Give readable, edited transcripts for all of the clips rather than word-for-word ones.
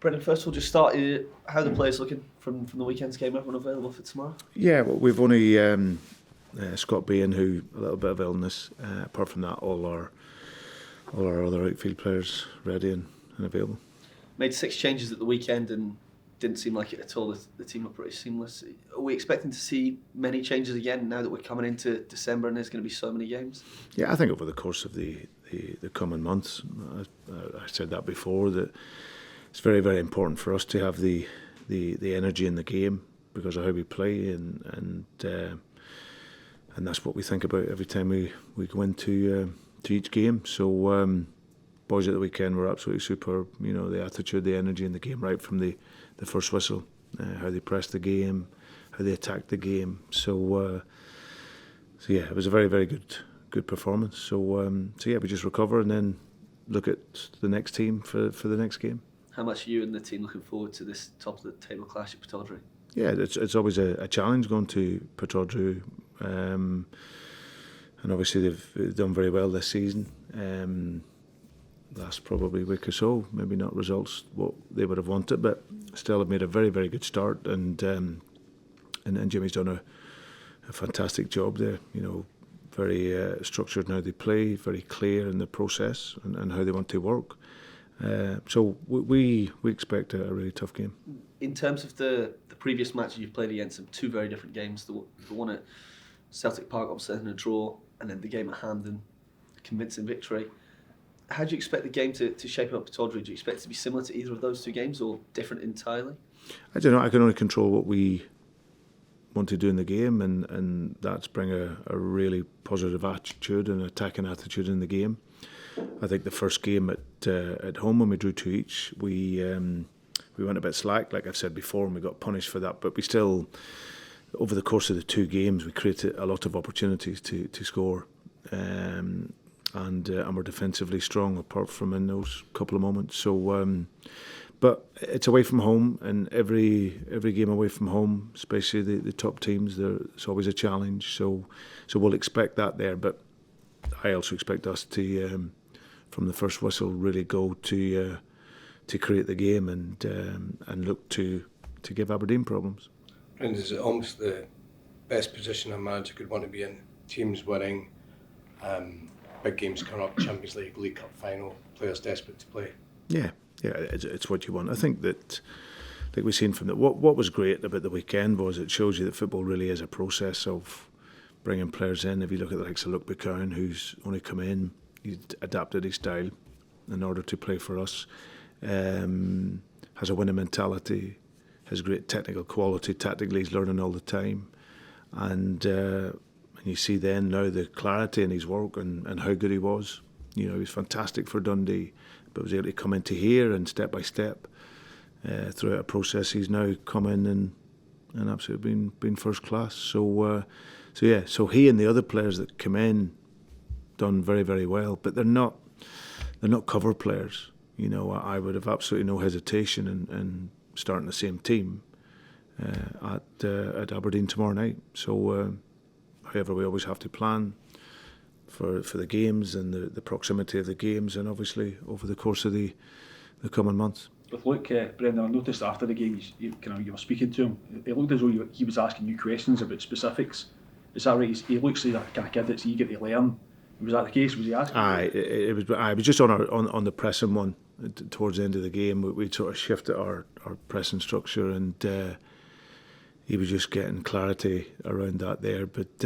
Brendan, first of all, just start. How are the players looking from the weekend's game? Everyone available for tomorrow? Yeah, well, we've only Scott Bain, who a little bit of illness. Apart from that, all our other outfield players ready and available. Made 6 changes at the weekend and didn't seem like it at all. The team were pretty seamless. Are we expecting to see many changes again now that we're coming into December and there's going to be so many games? Yeah, I think over the course of the coming months, I said that before, that it's very, very important for us to have the energy in the game because of how we play, and that's what we think about every time we go into each game. So boys at the weekend were absolutely superb. You know, the attitude, the energy in the game right from the first whistle, how they pressed the game, how they attacked the game. So yeah, it was a very, very good performance. So yeah, we just recover and then look at the next team for the next game. How much are you and the team looking forward to this top of the table clash at Pittodrie? Yeah, it's always a challenge going to Pittodrie, and obviously they've done very well this season. Last probably week or so, maybe not results what they would have wanted, but still have made a very, very good start, and Jimmy's done a fantastic job there. You know, very structured in how they play, very clear in the process and how they want to work. So we expect a really tough game. In terms of the previous matches you've played against them, 2 very different games. The one at Celtic Park, obviously in a draw, and then the game at hand and a convincing victory. How do you expect the game to shape up at Pittodrie? Do you expect it to be similar to either of those 2 games or different entirely? I don't know. I can only control what we want to do in the game, and that's bring a really positive attitude and attacking attitude in the game. I think the first game at home when we drew 2 each, we went a bit slack, like I've said before, and we got punished for that. But we still, over the course of the 2 games, we created a lot of opportunities to score, and we're defensively strong apart from in those couple of moments. So, but it's away from home, and every game away from home, especially the top teams, it's always a challenge. So we'll expect that there. But I also expect us to, from the first whistle, really go to create the game and look to give Aberdeen problems. And is it almost the best position a manager could want to be in? Teams winning, big games coming up, Champions League, League Cup final, players desperate to play. Yeah, it's what you want. I think that, like we've seen from what was great about the weekend was it shows you that football really is a process of bringing players in. If you look at the likes of Luke Buchanan, who's only come in, he's adapted his style in order to play for us. Has a winning mentality, has great technical quality. Tactically, he's learning all the time, and you see then now the clarity in his work and how good he was. You know, he was fantastic for Dundee, but was able to come into here and step by step throughout a process. He's now come in and absolutely been first class. So he and the other players that come in done very, very well, but they're not cover players. You know, I would have absolutely no hesitation in starting the same team at Aberdeen tomorrow night. So, however, we always have to plan for the games and the proximity of the games, and obviously over the course of the coming months. With Luke, Brendan, I noticed after the game you were speaking to him. It looked as though he was asking you questions about specifics. Is that right? He looks like that kind of kid that's eager to learn. Was that the case? Was he asking? It was. I was just on the pressing one towards the end of the game. We sort of shifted our pressing structure, and he was just getting clarity around that there. But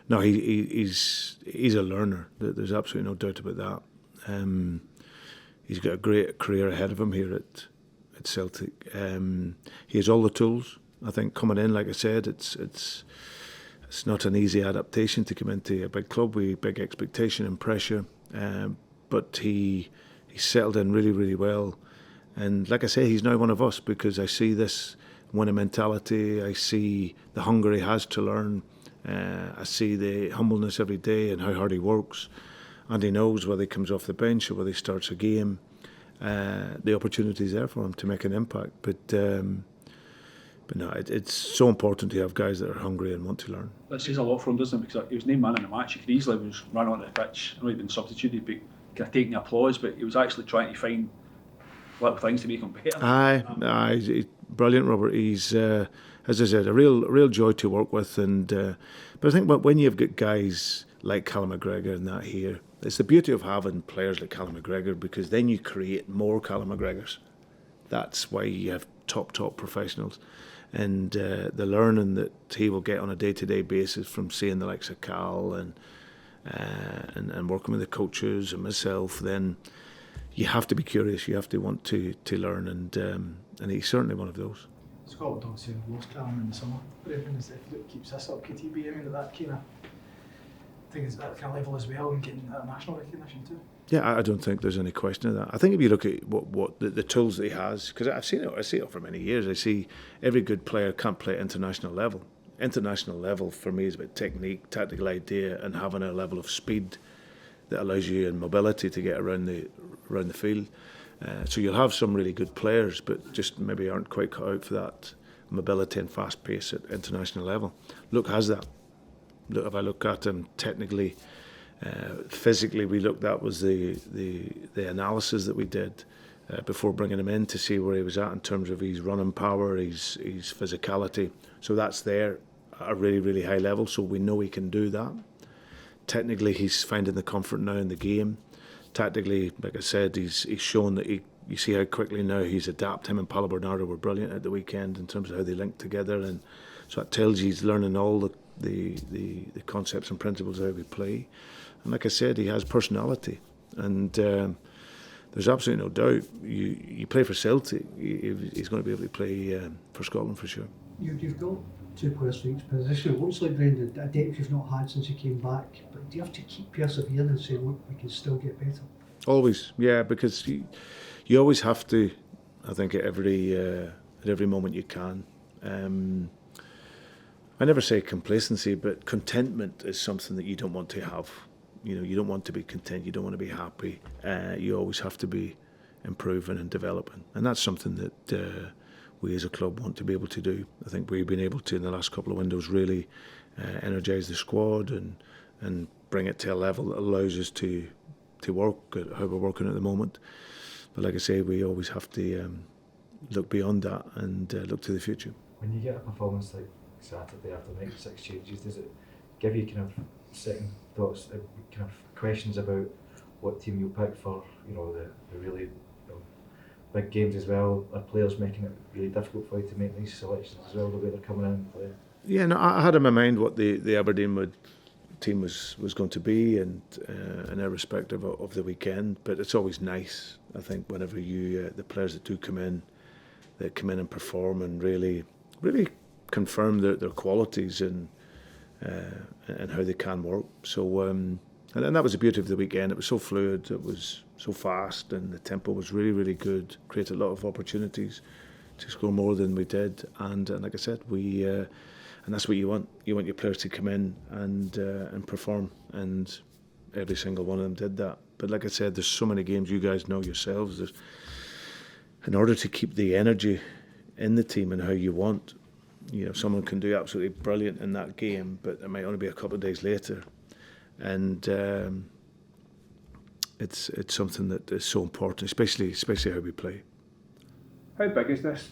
no, he's a learner. There's absolutely no doubt about that. He's got a great career ahead of him here at Celtic. He has all the tools. I think coming in, like I said, it's not an easy adaptation to come into a big club with big expectation and pressure. But he settled in really, really well. And like I say, he's now one of us because I see this winning mentality. I see the hunger he has to learn. I see the humbleness every day and how hard he works. And he knows whether he comes off the bench or whether he starts a game, the opportunity is there for him to make an impact. But no, it's so important to have guys that are hungry and want to learn. That says a lot for him, doesn't it? Because he was named man in the match. He could easily have run onto the pitch. I know he'd been substituted, but kind of taking the applause. But he was actually trying to find little things to make him better. Aye, he's brilliant, Robert. He's, as I said, a real joy to work with. And but I think when you've got guys like Callum McGregor and that here, it's the beauty of having players like Callum McGregor, because then you create more Callum McGregors. That's why you have top professionals. And the learning that he will get on a day-to-day basis from seeing the likes of Cal and working with the coaches and myself, then you have to be curious. You have to want to learn, and he's certainly one of those. Scotland obviously lost Callum in the summer. But even if Luke keeps this up, could he be aiming at that kind of thing, is that kind of level as well, and getting international recognition too? Yeah, I don't think there's any question of that. I think if you look at what the tools that he has, because I see it for many years. I see every good player can't play at international level. International level for me is about technique, tactical idea, and having a level of speed that allows you and mobility to get around the field. So you'll have some really good players, but just maybe aren't quite cut out for that mobility and fast pace at international level. Luke has that. Look, if I look at him technically, physically, that was the analysis that we did before bringing him in to see where he was at in terms of his running power, his physicality. So that's there at a really, really high level. So we know he can do that. Technically, he's finding the comfort now in the game. Tactically, like I said, he's shown that you see how quickly now he's adapted. Him and Paulo Bernardo were brilliant at the weekend in terms of how they linked together, and so that tells you he's learning all the concepts and principles of how we play. And like I said, he has personality, and there's absolutely no doubt. You play for Celtic, he's going to be able to play for Scotland for sure. You've got two players for each position. It looks like, Brendan, a depth you've not had since you came back. But do you have to keep persevering and say, look, we can still get better? Always, yeah, because you always have to. I think at every moment you can. I never say complacency, but contentment is something that you don't want to have. You don't want to be content. You don't want to be happy. You always have to be improving and developing, and that's something that we as a club want to be able to do. I think we've been able to, in the last couple of windows, really energise the squad and bring it to a level that allows us to work at how we're working at the moment. But like I say, we always have to look beyond that and look to the future. When you get a performance like Saturday after 96 changes, does it give you kind of second thoughts, kind of questions about what team you'll pick for, the really big games as well? Are players making it really difficult for you to make these selections as well, the way they're coming in and playing? Yeah, no, I had in my mind what the Aberdeen team was going to be, and irrespective of the weekend. But it's always nice, I think, whenever the players that do come in and perform and really confirm their qualities and how they can work. So and that was the beauty of the weekend. It was so fluid, it was so fast, and the tempo was really, really good. Created a lot of opportunities to score more than we did, and like I said, and that's what you want. You want your players to come in and perform, and every single one of them did that. But like I said, there's so many games, you guys know yourselves. In order to keep the energy in the team and how you want, someone can do absolutely brilliant in that game, but it might only be a couple of days later, and it's something that is so important, especially how we play. How big is this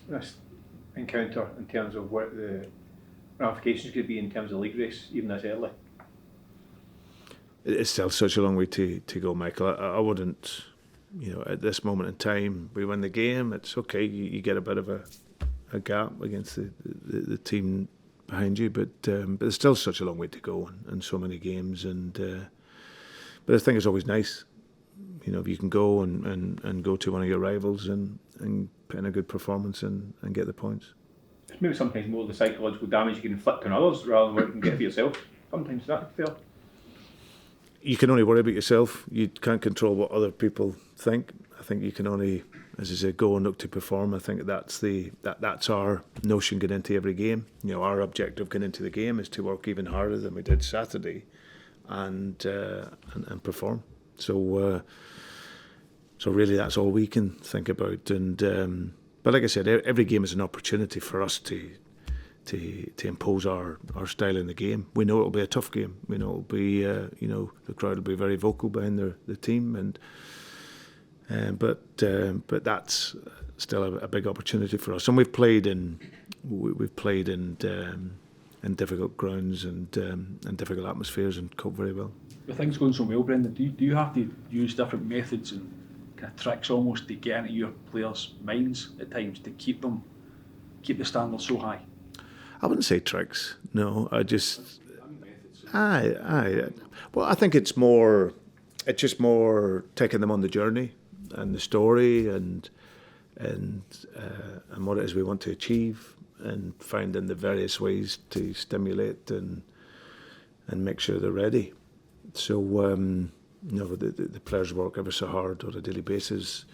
encounter in terms of what the ramifications could be in terms of league race, even this early? It's still such a long way to go, Michael. I wouldn't, at this moment in time, we win the game, it's okay, you get a bit of a gap against the team behind you, but there's still such a long way to go and so many games, but I think it's always nice, if you can go and go to one of your rivals and put in a good performance and get the points. It's maybe sometimes more the psychological damage you can inflict on others rather than what you can get for yourself. Sometimes, is that fair? You can only worry about yourself. You can't control what other people think. I think you can only, as I say, go and look to perform. I think that's our notion going into every game. Our objective going into the game is to work even harder than we did Saturday, and perform. So really, that's all we can think about. And but like I said, every game is an opportunity for us to impose our style in the game. We know it'll be a tough game. We know it'll be the crowd will be very vocal behind the team, and But that's still a big opportunity for us, and we've played in difficult grounds and difficult atmospheres and coped very well. With things going so well, Brendan, do you have to use different methods and kind of tricks almost to get into your players' minds at times to keep the standards so high? I wouldn't say tricks. No, I just. Well, I think it's just more taking them on the journey and the story and what it is we want to achieve, and finding the various ways to stimulate and make sure they're ready. So the players work ever so hard on a daily basis.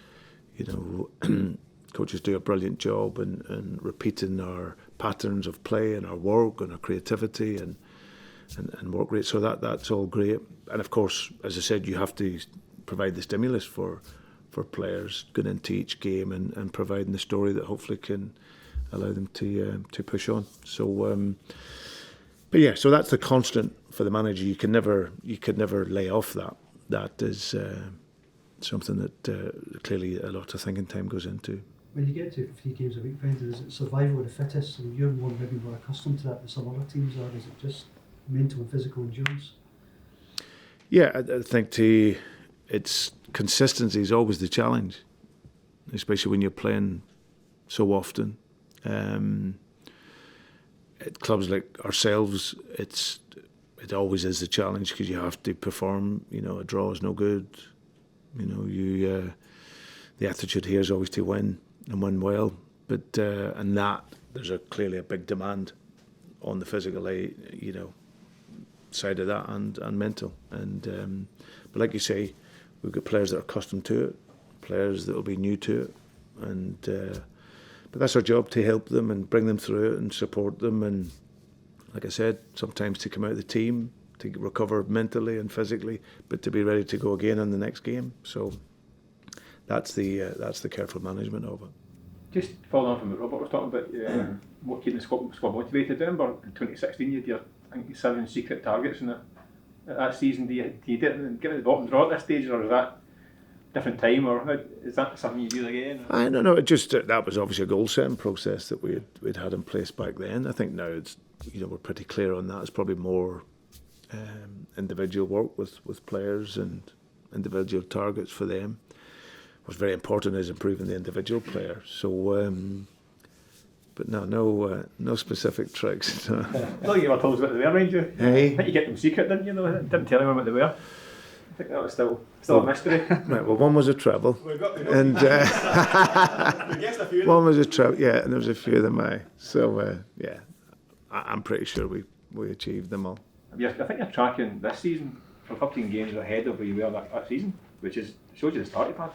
Coaches do a brilliant job in repeating our patterns of play and our work and our creativity and work rate. So that's all great. And of course, as I said, you have to provide the stimulus for players going into each game and providing the story that hopefully can allow them to push on. So, but yeah, so that's the constant for the manager. You could never lay off that. That is something that clearly a lot of thinking time goes into. When you get to 3 games a week, Brendan, is it survival of the fittest? And you're maybe more accustomed to that than some other teams are. Is it just mental and physical endurance? Yeah, I think it's consistency is always the challenge, especially when you're playing so often. At clubs like ourselves, it always is the challenge because you have to perform. A draw is no good. The attitude here is always to win and win well. But and that there's clearly a big demand on the physical, side of that and mental. And but like you say, we've got players that are accustomed to it, players that will be new to it, and but that's our job, to help them and bring them through it and support them. And like I said, sometimes to come out of the team to recover mentally and physically, but to be ready to go again in the next game. So that's the careful management of it. Just following on from what Robert was talking about, what keeping the squad motivated. Remember in 2016 you had I think 7 secret targets in that season. Do you get to the bottom draw at this stage, or is that different time, or is that something you do again? I don't know. It just that was obviously a goal setting process that we'd had in place back then. I think now it's we're pretty clear on that. It's probably more individual work with players and individual targets for them. What's very important is improving the individual player. So, but no specific tricks. No, you were told us what they were, mind you. Hey. I think you kept them secret, didn't you? Didn't tell anyone what they were. I think that was still a mystery. Right. Well, one was a treble, and one was a treble. Yeah, and there was a few of them. So yeah, I'm pretty sure we achieved them all. I think you're tracking this season for 15 games ahead of where you were that season, which shows you the start you've had.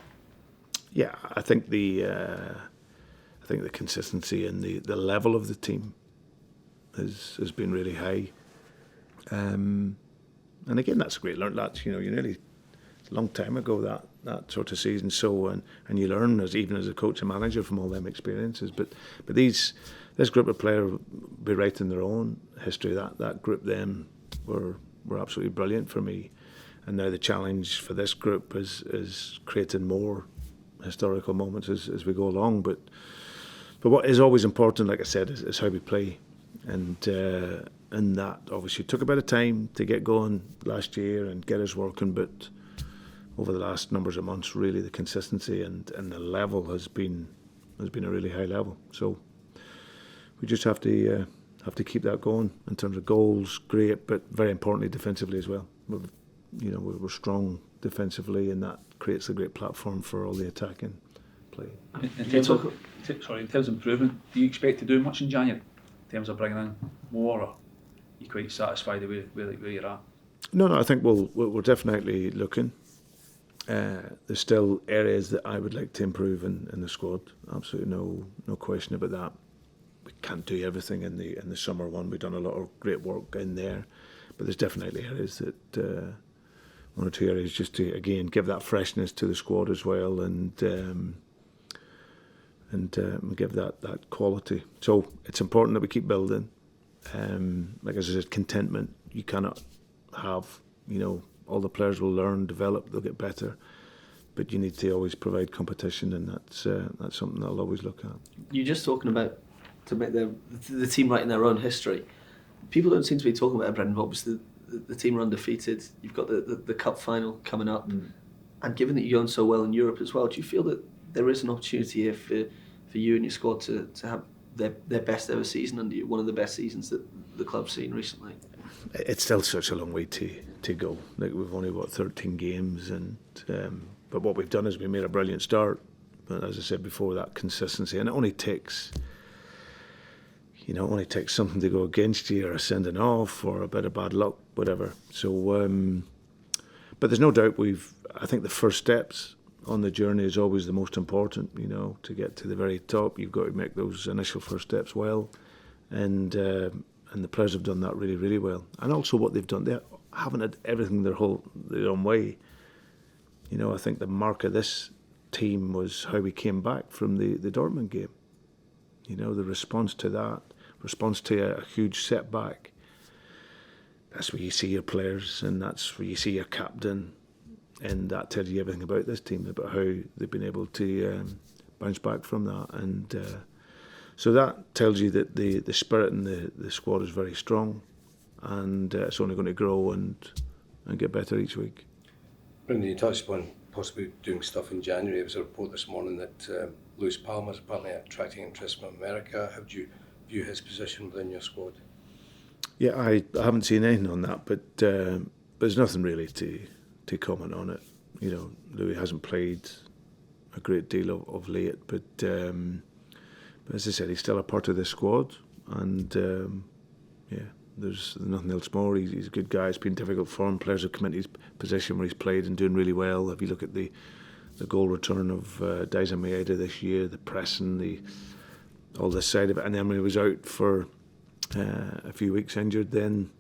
Yeah, I think the consistency and the level of the team has been really high. And again, that's a great learn. That's you nearly it's a long time ago that sort of season. So and you learn even as a coach and manager from all them experiences. But this group of players will be writing their own history. That group then were absolutely brilliant for me. And now the challenge for this group is creating more historical moments as we go along. But what is always important, like I said, is how we play. And that obviously took a bit of time to get going last year and get us working, but over the last numbers of months, really the consistency and the level has been a really high level. So we just have to keep that going in terms of goals, great, but very importantly defensively as well. We're strong defensively, and that creates a great platform for all the attacking play. In terms of improvement, do you expect to do much in January in terms of bringing in more, or are you quite satisfied with where you're at? No, I think we're definitely looking. There's still areas that I would like to improve in the squad. Absolutely no question about that. We can't do everything in the summer one. We've done a lot of great work in there, but there's definitely areas that one or two areas just to again give that freshness to the squad as well, and give that quality. So it's important that we keep building. Like as I said, contentment. You cannot have all the players will learn, develop, they'll get better. but you need to always provide competition, and that's something that I'll always look at. You're just talking about to make the team writing their own history. People don't seem to be talking about Aberdeen. Obviously, the team are undefeated. You've got the cup final coming up, and given that you're going so well in Europe as well, do you feel that there is an opportunity here for you and your squad to have their best ever season under you, one of the best seasons that the club's seen recently? It's still such a long way to go. Like, we've only got 13 games, and but what we've done is we made a brilliant start. But as I said before, that consistency, and it only takes something to go against you, or a sending off, or a bit of bad luck, whatever. So, but there's no doubt I think the first steps on the journey is always the most important. To get to the very top, you've got to make those initial first steps well, and the players have done that really, really well. And also what they've done, they haven't had everything their own way. I think the mark of this team was how we came back from the Dortmund game. The response to that, a huge setback. That's where you see your players, and that's where you see your captain, and that tells you everything about this team, about how they've been able to bounce back from that. And so that tells you that the spirit in the squad is very strong, and it's only going to grow and get better each week. Brendan, you touched upon possibly doing stuff in January. There was a report this morning that Lewis Palmer is apparently attracting interest from America. How do you view his position within your squad? Yeah, I haven't seen anything on that, but there's nothing really to comment on it. Louis hasn't played a great deal of late, but as I said, he's still a part of the squad, and there's nothing else more. He's a good guy. It's been difficult for him. Players have come into his position where he's played and doing really well. If you look at the goal return of Daisa Maeda this year, the pressing, all this side of it, and then when he was out for a few weeks injured, then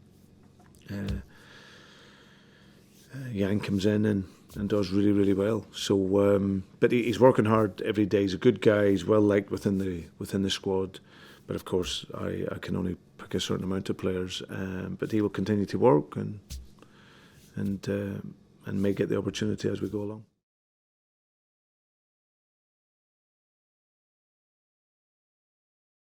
Yang comes in and does really, really well. So, but he's working hard every day. He's a good guy. He's well liked within the squad. But of course, I can only pick a certain amount of players. But he will continue to work and may get the opportunity as we go along.